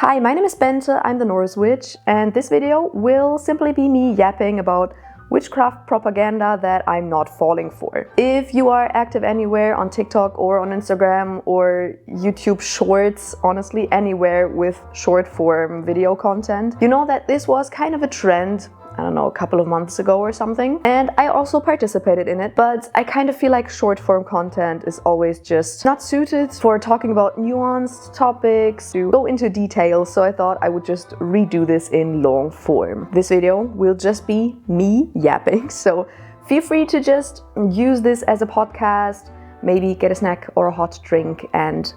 Hi, my name is Bente, I'm the Norse Witch, and this video will simply be me yapping about witchcraft propaganda that I'm not falling for. If you are active anywhere on TikTok or on Instagram or YouTube Shorts, honestly anywhere with short form video content, you know that this was kind of a trend, I don't know, a couple of months ago or something. And I also participated in it, but I kind of feel like short form content is always just not suited for talking about nuanced topics, to go into details, so I thought I would just redo this in long form. This video will just be me yapping, so feel free to just use this as a podcast, maybe get a snack or a hot drink, and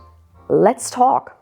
let's talk.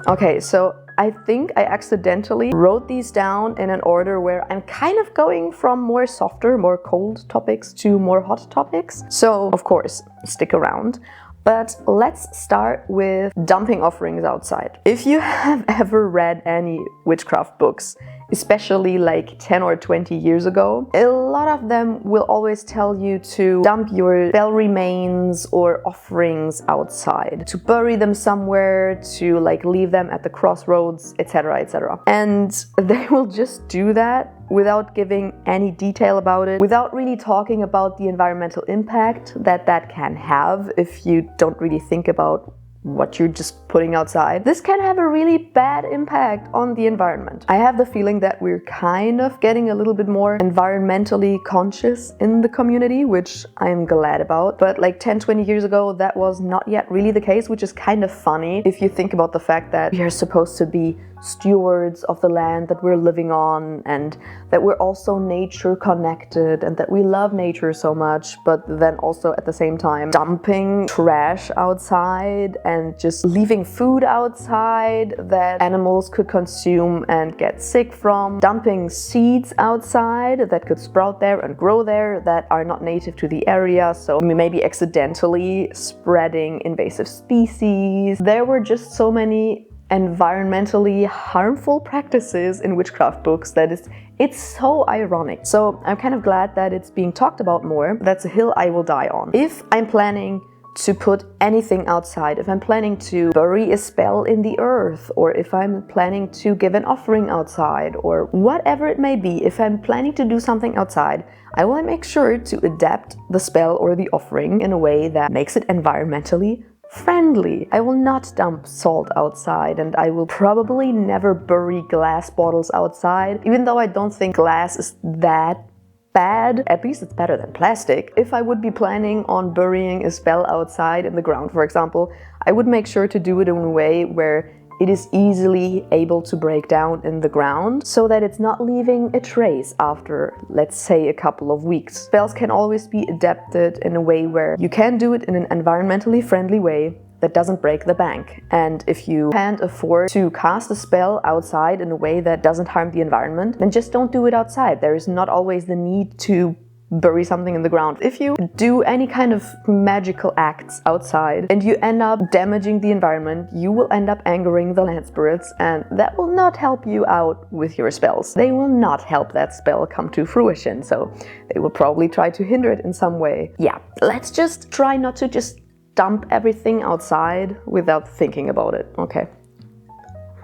Okay, so I think I accidentally wrote these down in an order where I'm kind of going from more softer, more cold topics to more hot topics. So, of course, stick around. But let's start with dumping offerings outside. If you have ever read any witchcraft books, especially like 10 or 20 years ago, a lot of them will always tell you to dump your spell remains or offerings outside, to bury them somewhere, to like leave them at the crossroads, etc., etc. And they will just do that without giving any detail about it, without really talking about the environmental impact that that can have if you don't really think about what you're just putting outside. This can have a really bad impact on the environment. I have the feeling that we're kind of getting a little bit more environmentally conscious in the community, which I'm glad about. But like 10-20 years ago, that was not yet really the case, which is kind of funny if you think about the fact that we are supposed to be stewards of the land that we're living on, and that we're also nature connected, and that we love nature so much, but then also at the same time dumping trash outside and just leaving food outside that animals could consume and get sick from, dumping seeds outside that could sprout there and grow there that are not native to the area, so maybe accidentally spreading invasive species. There were just so many environmentally harmful practices in witchcraft books that it's so ironic. So I'm kind of glad that it's being talked about more. That's a hill I will die on. If I'm planning to put anything outside, if I'm planning to bury a spell in the earth, or if I'm planning to give an offering outside, or whatever it may be, if I'm planning to do something outside, I will make sure to adapt the spell or the offering in a way that makes it environmentally friendly. I will not dump salt outside, and I will probably never bury glass bottles outside, even though I don't think glass is that bad. At least it's better than plastic. If I would be planning on burying a spell outside in the ground, for example, I would make sure to do it in a way where it is easily able to break down in the ground, so that it's not leaving a trace after, let's say, a couple of weeks. Spells can always be adapted in a way where you can do it in an environmentally friendly way that doesn't break the bank. And if you can't afford to cast a spell outside in a way that doesn't harm the environment, then just don't do it outside. There is not always the need to bury something in the ground. If you do any kind of magical acts outside and you end up damaging the environment, you will end up angering the land spirits, and that will not help you out with your spells. They will not help that spell come to fruition, so they will probably try to hinder it in some way. Yeah, let's just try not to just dump everything outside without thinking about it, okay?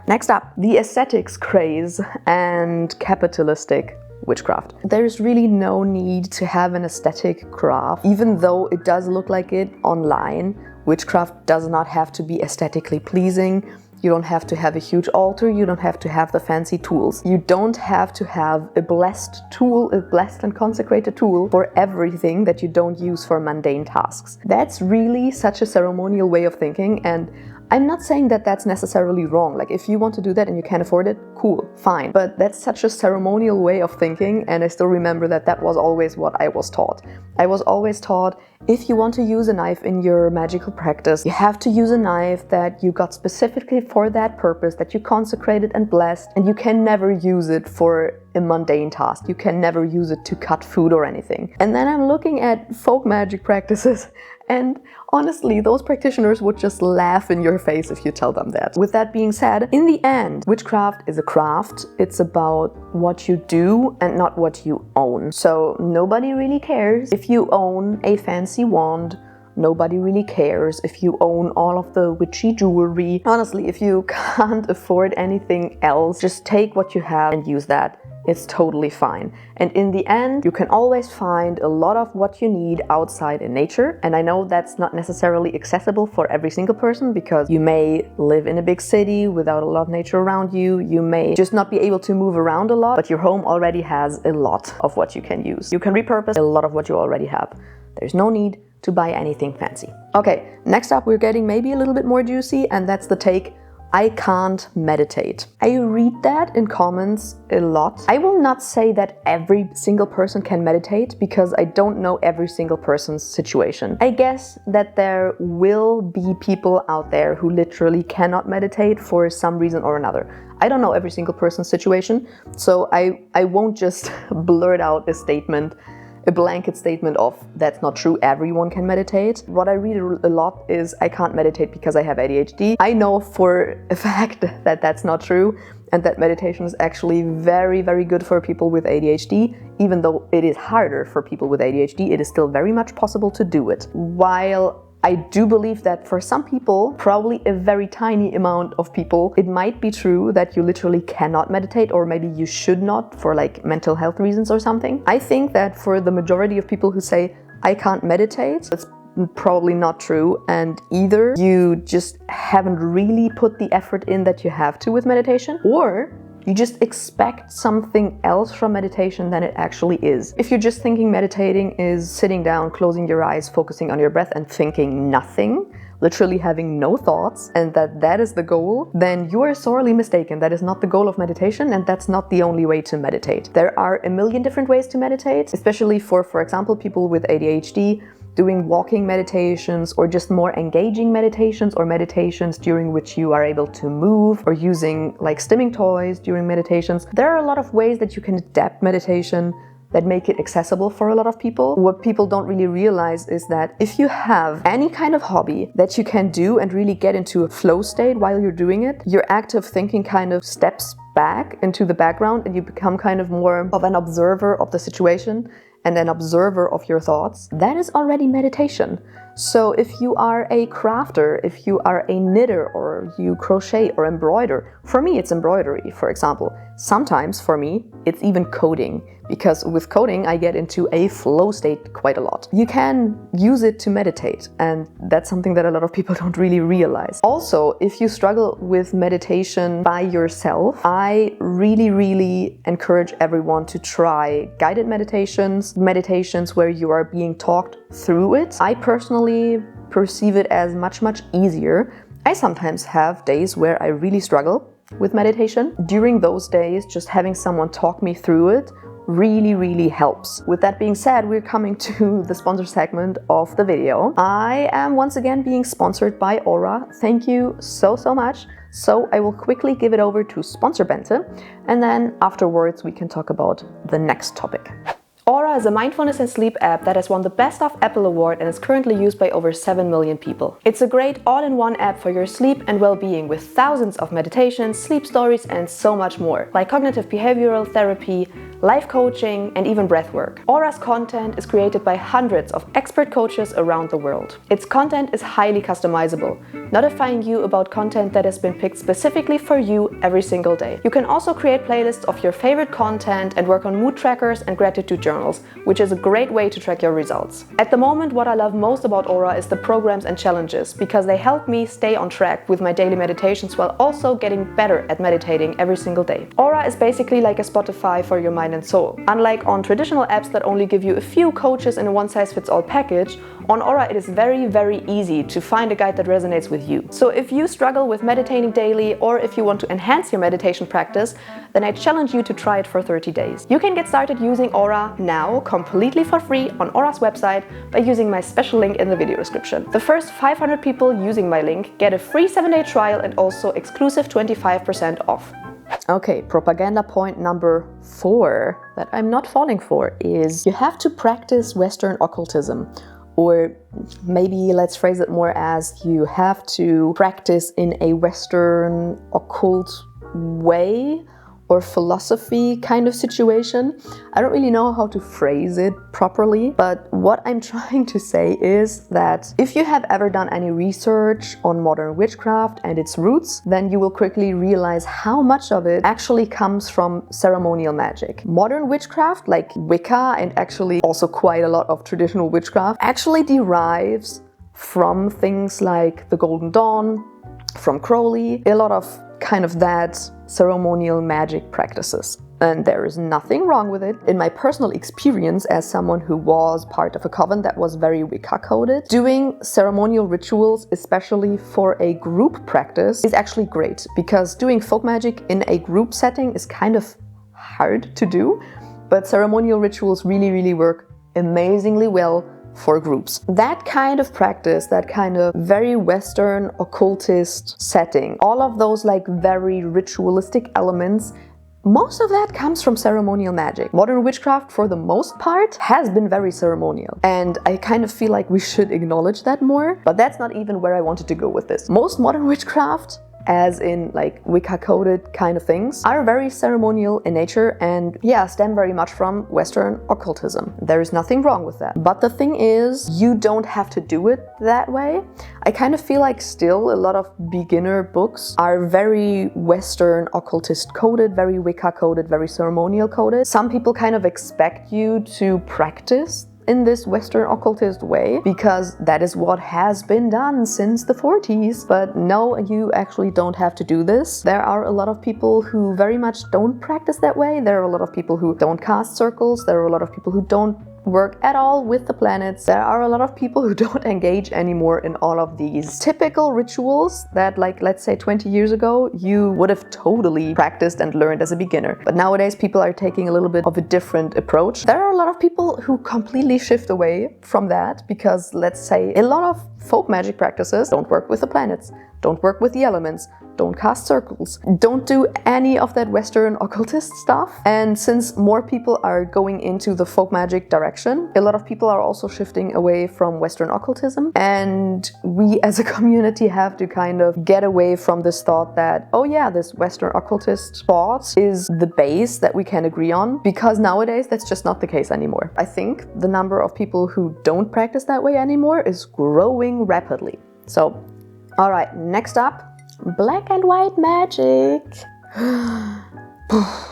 Next up, the aesthetics craze and capitalistic witchcraft. There's really no need to have an aesthetic craft, even though it does look like it online. Witchcraft does not have to be aesthetically pleasing. You don't have to have a huge altar, you don't have to have the fancy tools. You don't have to have a blessed tool, a blessed and consecrated tool for everything that you don't use for mundane tasks. That's really such a ceremonial way of thinking, and I'm not saying that that's necessarily wrong. Like, if you want to do that and you can't afford it, cool, fine. But that's such a ceremonial way of thinking, and I still remember that that was always what I was taught. I was always taught, if you want to use a knife in your magical practice, you have to use a knife that you got specifically for that purpose, that you consecrated and blessed, and you can never use it for a mundane task. You can never use it to cut food or anything. And then I'm looking at folk magic practices And honestly, those practitioners would just laugh in your face if you tell them that. With that being said, in the end, witchcraft is a craft. It's about what you do and not what you own. So nobody really cares if you own a fancy wand. Nobody really cares if you own all of the witchy jewelry. Honestly, if you can't afford anything else, just take what you have and use that. It's totally fine. And in the end, you can always find a lot of what you need outside in nature. And I know that's not necessarily accessible for every single person, because you may live in a big city without a lot of nature around you. You may just not be able to move around a lot, but your home already has a lot of what you can use. You can repurpose a lot of what you already have. There's no need to buy anything fancy. Okay, next up we're getting maybe a little bit more juicy, and that's the take, I can't meditate. I read that in comments a lot. I will not say that every single person can meditate, because I don't know every single person's situation. I guess that there will be people out there who literally cannot meditate for some reason or another. I don't know every single person's situation, so I won't just blurt out a blanket statement of that's not true, everyone can meditate. What I read a lot is I can't meditate because I have ADHD. I know for a fact that that's not true, and that meditation is actually very, very good for people with ADHD. Even though it is harder for people with ADHD, it is still very much possible to do it. While I do believe that for some people, probably a very tiny amount of people, it might be true that you literally cannot meditate, or maybe you should not for like mental health reasons or something. I think that for the majority of people who say, I can't meditate, it's probably not true, and either you just haven't really put the effort in that you have to with meditation, or you just expect something else from meditation than it actually is. If you're just thinking meditating is sitting down, closing your eyes, focusing on your breath and thinking nothing, literally having no thoughts, and that is the goal, then you are sorely mistaken. That is not the goal of meditation, and that's not the only way to meditate. There are a million different ways to meditate, especially for example, people with ADHD. Doing walking meditations, or just more engaging meditations, or meditations during which you are able to move, or using like stimming toys during meditations. There are a lot of ways that you can adapt meditation that make it accessible for a lot of people. What people don't really realize is that if you have any kind of hobby that you can do and really get into a flow state while you're doing it, your active thinking kind of steps back into the background, and you become kind of more of an observer of the situation and an observer of your thoughts. That is already meditation. So if you are a crafter, if you are a knitter, or you crochet or embroider, for me it's embroidery, for example. Sometimes for me it's even coding, because with coding I get into a flow state quite a lot. You can use it to meditate, and that's something that a lot of people don't really realize. Also, if you struggle with meditation by yourself, I really encourage everyone to try guided meditations where you are being talked through it. I personally perceive it as much easier. I sometimes have days where I really struggle with meditation. During those days, just having someone talk me through it really helps. With that being said, we're coming to the sponsor segment of the video. I am once again being sponsored by Aura. Thank you so much. So I will quickly give it over to sponsor Bente, and then afterwards we can talk about the next topic. Aura is a mindfulness and sleep app that has won the Best of Apple Award and is currently used by over 7 million people. It's a great all-in-one app for your sleep and well-being, with thousands of meditations, sleep stories and so much more, like cognitive behavioral therapy, life coaching and even breathwork. Aura's content is created by hundreds of expert coaches around the world. Its content is highly customizable, notifying you about content that has been picked specifically for you every single day. You can also create playlists of your favorite content and work on mood trackers and gratitude journals, which is a great way to track your results. At the moment, what I love most about Aura is the programs and challenges, because they help me stay on track with my daily meditations while also getting better at meditating every single day. Aura is basically like a Spotify for your mind and soul. Unlike on traditional apps that only give you a few coaches in a one-size-fits-all package, on Aura it is very easy to find a guide that resonates with you. So if you struggle with meditating daily, or if you want to enhance your meditation practice, then I challenge you to try it for 30 days. You can get started using Aura now completely for free on Aura's website by using my special link in the video description. The first 500 people using my link get a free 7-day trial and also exclusive 25% off. Okay, propaganda point number 4 that I'm not falling for is you have to practice Western occultism. or maybe let's phrase it more as you have to practice in a Western occult way or philosophy kind of situation. I don't really know how to phrase it properly, but what I'm trying to say is that if you have ever done any research on modern witchcraft and its roots, then you will quickly realize how much of it actually comes from ceremonial magic. Modern witchcraft, like Wicca, and actually also quite a lot of traditional witchcraft, actually derives from things like the Golden Dawn, from Crowley, a lot of kind of that ceremonial magic practices. And there is nothing wrong with it. In my personal experience as someone who was part of a coven that was very Wicca coded, doing ceremonial rituals, especially for a group practice, is actually great, because doing folk magic in a group setting is kind of hard to do, but ceremonial rituals really work amazingly well for groups. That kind of practice, that kind of very Western occultist setting, all of those like very ritualistic elements, most of that comes from ceremonial magic. Modern witchcraft, for the most part, has been very ceremonial. And I kind of feel like we should acknowledge that more, but that's not even where I wanted to go with this. Most modern witchcraft, as in like Wicca coded kind of things, are very ceremonial in nature and stem very much from Western occultism. There is nothing wrong with that. But the thing is, you don't have to do it that way. I kind of feel like still a lot of beginner books are very Western occultist coded, very Wicca coded, very ceremonial coded. Some people kind of expect you to practice in this Western occultist way, because that is what has been done since the 40s. But no, you actually don't have to do this. There are a lot of people who very much don't practice that way. There are a lot of people who don't cast circles. There are a lot of people who don't work at all with the planets. There are a lot of people who don't engage anymore in all of these typical rituals that, like, let's say 20 years ago, you would have totally practiced and learned as a beginner. But nowadays people are taking a little bit of a different approach. There are a lot of people who completely shift away from that because, let's say, a lot of folk magic practices don't work with the planets, don't work with the elements, don't cast circles, don't do any of that Western occultist stuff. And since more people are going into the folk magic direction, a lot of people are also shifting away from Western occultism. And we as a community have to kind of get away from this thought that, oh yeah, this Western occultist thought is the base that we can agree on, because nowadays that's just not the case anymore. I think the number of people who don't practice that way anymore is growing rapidly. So, all right, next up, black and white magic.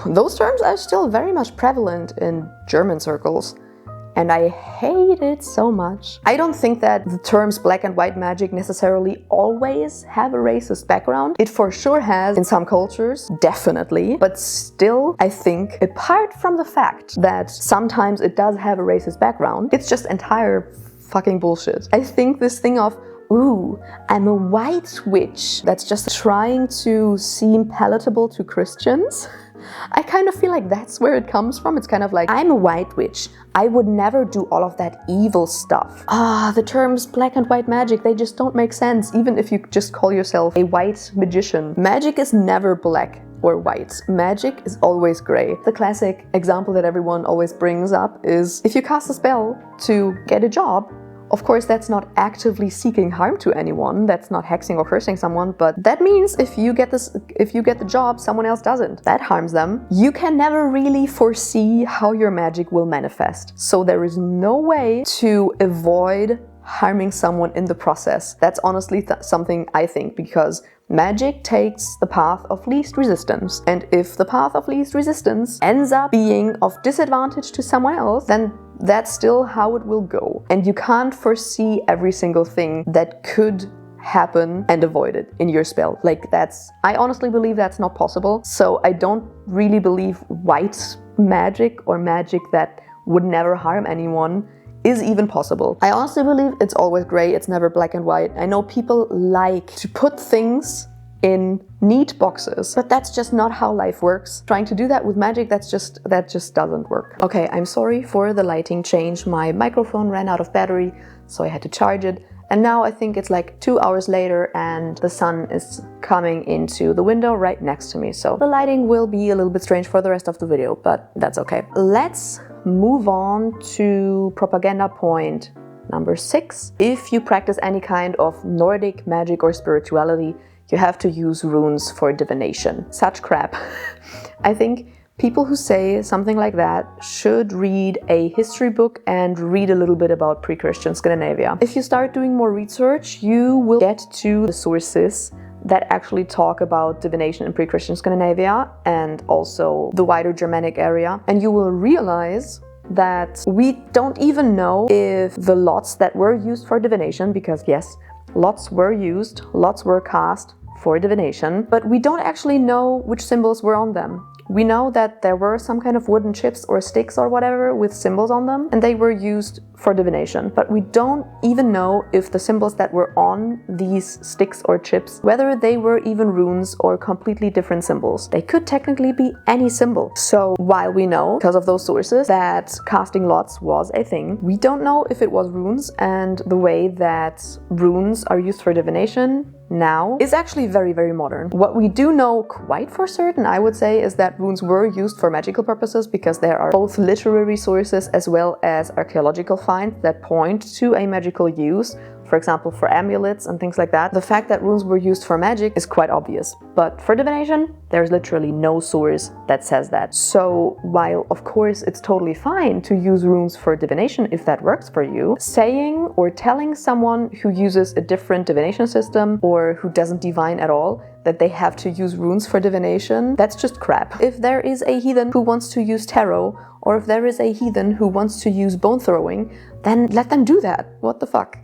Those terms are still very much prevalent in German circles, and I hate it so much. I don't think that the terms black and white magic necessarily always have a racist background. It for sure has in some cultures, definitely, but still, I think, apart from the fact that sometimes it does have a racist background, it's just entire fucking bullshit. I think this thing of, ooh, I'm a white witch, that's just trying to seem palatable to Christians. I kind of feel like that's where it comes from. It's kind of like, I'm a white witch, I would never do all of that evil stuff. The terms black and white magic, they just don't make sense, even if you just call yourself a white magician. Magic is never black or white. Magic is always gray. The classic example that everyone always brings up is, if you cast a spell to get a job, of course, that's not actively seeking harm to anyone, that's not hexing or cursing someone, but that means if you get the job, someone else doesn't. That harms them. You can never really foresee how your magic will manifest. So there is no way to avoid harming someone in the process. That's honestly something I think, because magic takes the path of least resistance. And if the path of least resistance ends up being of disadvantage to someone else, then that's still how it will go. And you can't foresee every single thing that could happen and avoid it in your spell. Like, I honestly believe that's not possible. So I don't really believe white magic or magic that would never harm anyone is even possible. I honestly believe it's always gray, it's never black and white. I know people like to put things in neat boxes, but that's just not how life works. Trying to do that with magic, that just doesn't work. Okay, I'm sorry for the lighting change. My microphone ran out of battery, so I had to charge it. And now I think it's like 2 hours later and the sun is coming into the window right next to me. So the lighting will be a little bit strange for the rest of the video, but that's okay. Let's move on to propaganda point Number 6, if you practice any kind of Nordic magic or spirituality, you have to use runes for divination. Such crap. I think people who say something like that should read a history book and read a little bit about pre-Christian Scandinavia. If you start doing more research, you will get to the sources that actually talk about divination in pre-Christian Scandinavia and also the wider Germanic area, and you will realize that we don't even know if the lots that were used for divination, because yes, lots were used, lots were cast for divination, but we don't actually know which symbols were on them. We know that there were some kind of wooden chips or sticks or whatever with symbols on them, and they were used for divination. But we don't even know if the symbols that were on these sticks or chips, whether they were even runes or completely different symbols. They could technically be any symbol. So while we know, because of those sources, that casting lots was a thing, we don't know if it was runes, and the way that runes are used for divination now is actually very, very modern. What we do know quite for certain, I would say, is that runes were used for magical purposes, because there are both literary sources as well as archaeological finds that point to a magical use. For example, for amulets and things like that. The fact that runes were used for magic is quite obvious. But for divination, there's literally no source that says that. So while of course it's totally fine to use runes for divination if that works for you, saying or telling someone who uses a different divination system or who doesn't divine at all that they have to use runes for divination, that's just crap. If there is a heathen who wants to use tarot, or if there is a heathen who wants to use bone throwing, then let them do that. What the fuck?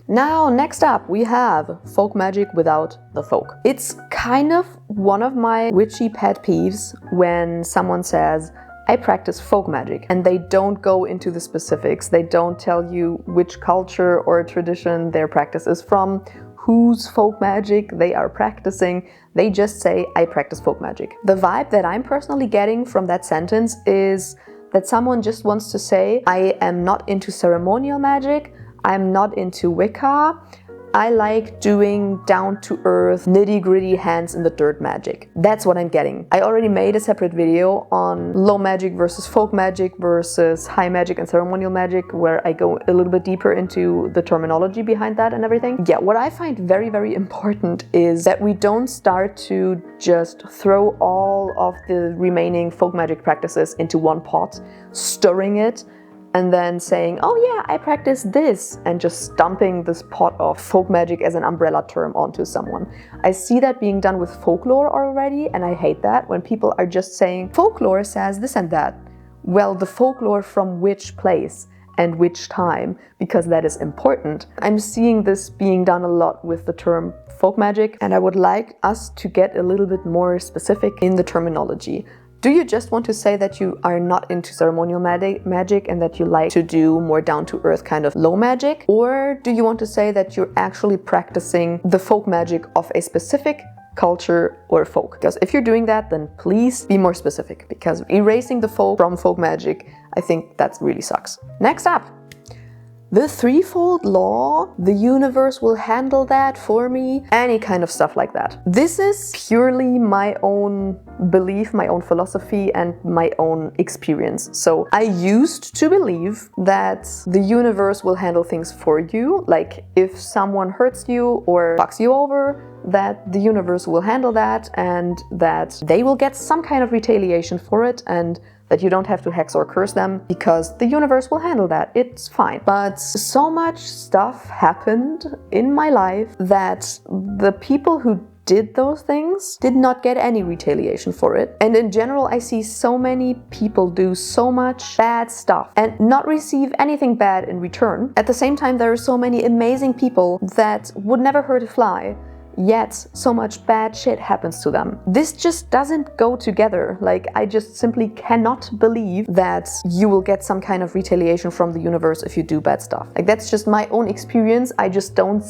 Now, next up, we have folk magic without the folk. It's kind of one of my witchy pet peeves when someone says, I practice folk magic, and they don't go into the specifics. They don't tell you which culture or tradition their practice is from, whose folk magic they are practicing. They just say, I practice folk magic. The vibe that I'm personally getting from that sentence is that someone just wants to say, I am not into ceremonial magic, I'm not into Wicca, I like doing down-to-earth, nitty-gritty hands-in-the-dirt magic. That's what I'm getting. I already made a separate video on low magic versus folk magic versus high magic and ceremonial magic, where I go a little bit deeper into the terminology behind that and everything. Yeah, what I find very, very important is that we don't start to just throw all of the remaining folk magic practices into one pot, stirring it, and then saying, oh yeah, I practice this, and just dumping this pot of folk magic as an umbrella term onto someone. I see that being done with folklore already, and I hate that when people are just saying, folklore says this and that. Well, the folklore from which place and which time, because that is important. I'm seeing this being done a lot with the term folk magic, and I would like us to get a little bit more specific in the terminology. Do you just want to say that you are not into ceremonial magic and that you like to do more down-to-earth kind of low magic? Or do you want to say that you're actually practicing the folk magic of a specific culture or folk? Because if you're doing that, then please be more specific, because erasing the folk from folk magic, I think that really sucks. Next up, the threefold law, the universe will handle that for me, any kind of stuff like that. This is purely my own belief, my own philosophy, and my own experience. So I used to believe that the universe will handle things for you. Like if someone hurts you or fucks you over, that the universe will handle that and that they will get some kind of retaliation for it, and that you don't have to hex or curse them because the universe will handle that. It's fine. But so much stuff happened in my life that the people who did those things did not get any retaliation for it. And in general, I see so many people do so much bad stuff and not receive anything bad in return. At the same time, there are so many amazing people that would never hurt a fly, yet so much bad shit happens to them. This just doesn't go together. Like, I just simply cannot believe that you will get some kind of retaliation from the universe if you do bad stuff. Like, that's just my own experience. I just don't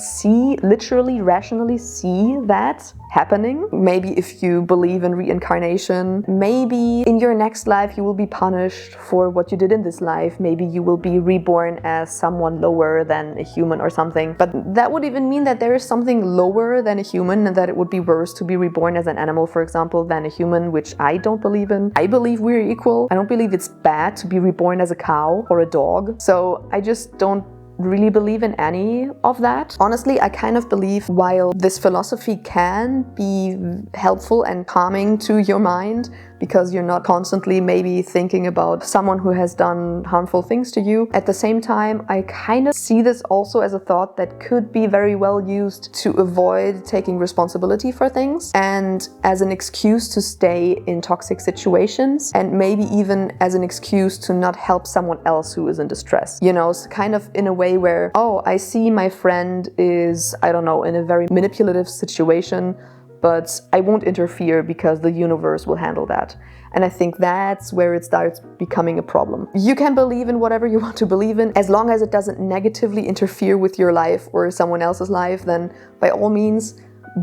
literally rationally see that happening. Maybe if you believe in reincarnation, maybe in your next life you will be punished for what you did in this life. Maybe you will be reborn as someone lower than a human or something. But that would even mean that there is something lower than a human, and that it would be worse to be reborn as an animal, for example, than a human, which I don't believe in. I believe we're equal. I don't believe it's bad to be reborn as a cow or a dog. So I just don't really believe in any of that. Honestly, I kind of believe while this philosophy can be helpful and calming to your mind, because you're not constantly maybe thinking about someone who has done harmful things to you. At the same time, I kind of see this also as a thought that could be very well used to avoid taking responsibility for things and as an excuse to stay in toxic situations, and maybe even as an excuse to not help someone else who is in distress. You know, so kind of in a way where, oh, I see my friend is, I don't know, in a very manipulative situation, but I won't interfere because the universe will handle that. And I think that's where it starts becoming a problem. You can believe in whatever you want to believe in, as long as it doesn't negatively interfere with your life or someone else's life, then by all means,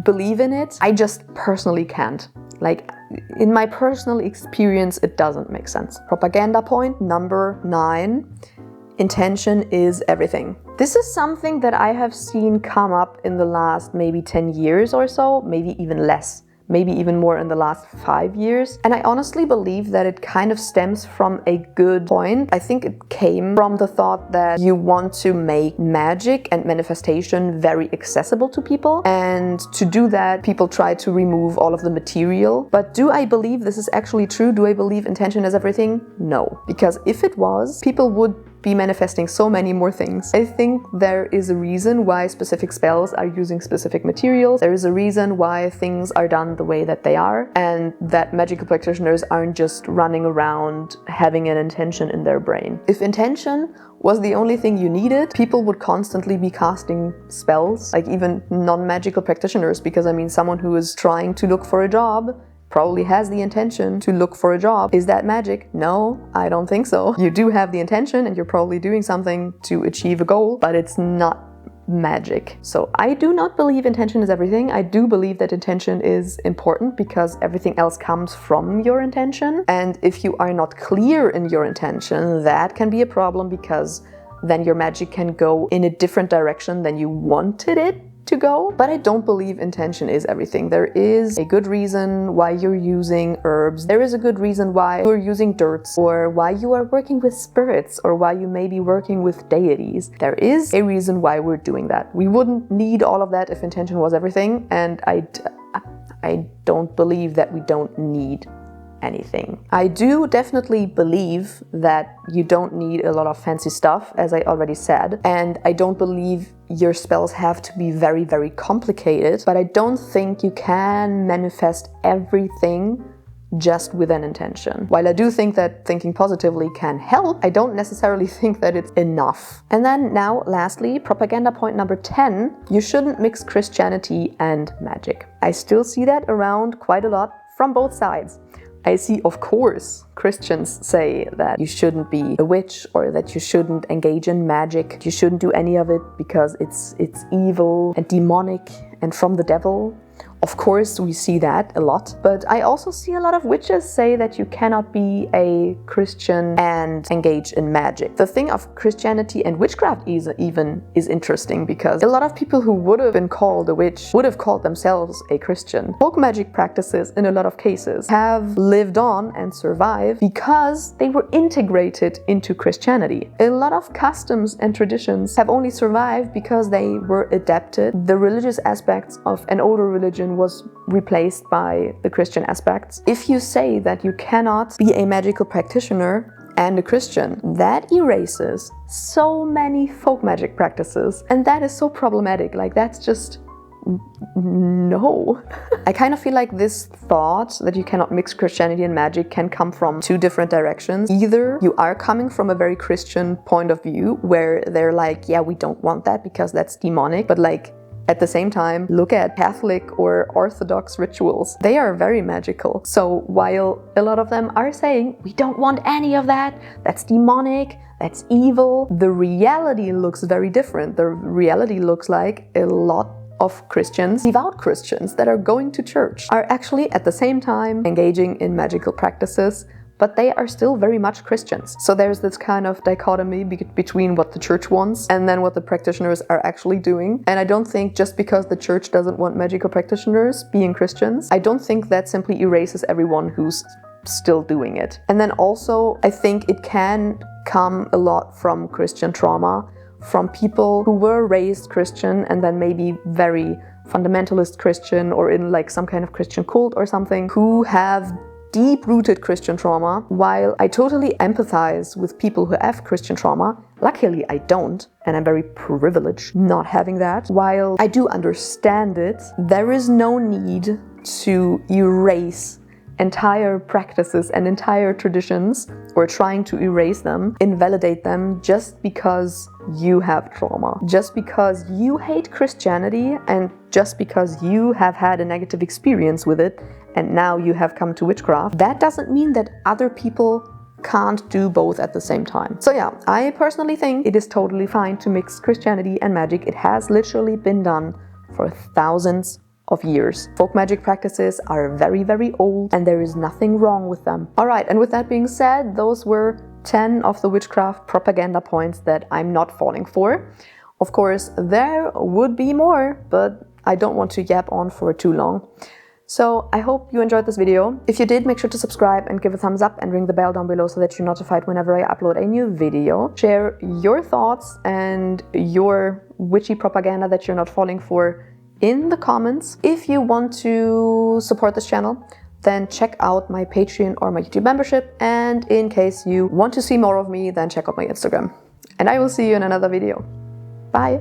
believe in it. I just personally can't. Like, in my personal experience, it doesn't make sense. Propaganda point number 9. Intention is everything. This is something that I have seen come up in the last maybe 10 years or so, maybe even less, maybe even more in the last 5 years. And I honestly believe that it kind of stems from a good point. I think it came from the thought that you want to make magic and manifestation very accessible to people. And to do that, people try to remove all of the material. But do I believe this is actually true? Do I believe intention is everything? No. Because if it was, people would be manifesting so many more things. I think there is a reason why specific spells are using specific materials. There is a reason why things are done the way that they are, and that magical practitioners aren't just running around having an intention in their brain. If intention was the only thing you needed, people would constantly be casting spells, like even non-magical practitioners, because I mean, someone who is trying to look for a job probably has the intention to look for a job. Is that magic? No, I don't think so. You do have the intention and you're probably doing something to achieve a goal, but it's not magic. So I do not believe intention is everything. I do believe that intention is important because everything else comes from your intention. And if you are not clear in your intention, that can be a problem, because then your magic can go in a different direction than you wanted it to go. But I don't believe intention is everything. There is a good reason why you're using herbs. There is a good reason why you're using dirts, or why you are working with spirits, or why you may be working with deities. There is a reason why we're doing that. We wouldn't need all of that if intention was everything, and I don't believe that we don't need anything. I do definitely believe that you don't need a lot of fancy stuff, as I already said, and I don't believe your spells have to be very, very complicated, but I don't think you can manifest everything just with an intention. While I do think that thinking positively can help, I don't necessarily think that it's enough. And then now, lastly, propaganda point number 10, you shouldn't mix Christianity and magic. I still see that around quite a lot from both sides. I see, of course, Christians say that you shouldn't be a witch, or that you shouldn't engage in magic. You shouldn't do any of it because it's evil and demonic and from the devil. Of course, we see that a lot, but I also see a lot of witches say that you cannot be a Christian and engage in magic. The thing of Christianity and witchcraft is interesting, because a lot of people who would have been called a witch would have called themselves a Christian. Folk magic practices, in a lot of cases, have lived on and survived because they were integrated into Christianity. A lot of customs and traditions have only survived because they were adapted. The religious aspects of an older religion was replaced by the Christian aspects. If you say that you cannot be a magical practitioner and a Christian, that erases so many folk magic practices, and that is so problematic. Like, that's just no. I kind of feel like this thought that you cannot mix Christianity and magic can come from two different directions. Either you are coming from a very Christian point of view, where they're like, yeah, we don't want that because that's demonic, but like, at the same time, look at Catholic or Orthodox rituals. They are very magical. So while a lot of them are saying, we don't want any of that, that's demonic, that's evil, the reality looks very different. The reality looks like a lot of Christians, devout Christians that are going to church, are actually at the same time engaging in magical practices, but they are still very much Christians. So there's this kind of dichotomy between what the church wants and then what the practitioners are actually doing. And I don't think just because the church doesn't want magical practitioners being Christians, I don't think that simply erases everyone who's still doing it. And then also, I think it can come a lot from Christian trauma, from people who were raised Christian and then maybe very fundamentalist Christian or in like some kind of Christian cult or something, who have deep-rooted Christian trauma. While I totally empathize with people who have Christian trauma, luckily I don't, and I'm very privileged not having that. While I do understand it, there is no need to erase entire practices and entire traditions, or trying to erase them, invalidate them, just because you have trauma, just because you hate Christianity, and just because you have had a negative experience with it and now you have come to witchcraft. That doesn't mean that other people can't do both at the same time. So yeah, I personally think it is totally fine to mix Christianity and magic. It has literally been done for thousands of years. Folk magic practices are very, very old, and there is nothing wrong with them. Alright, and with that being said, those were 10 of the witchcraft propaganda points that I'm not falling for. Of course, there would be more, but I don't want to yap on for too long. So I hope you enjoyed this video. If you did, make sure to subscribe and give a thumbs up and ring the bell down below so that you're notified whenever I upload a new video. Share your thoughts and your witchy propaganda that you're not falling for in the comments. If you want to support this channel, then check out my Patreon or my YouTube membership. And in case you want to see more of me, then check out my Instagram. And I will see you in another video. Bye!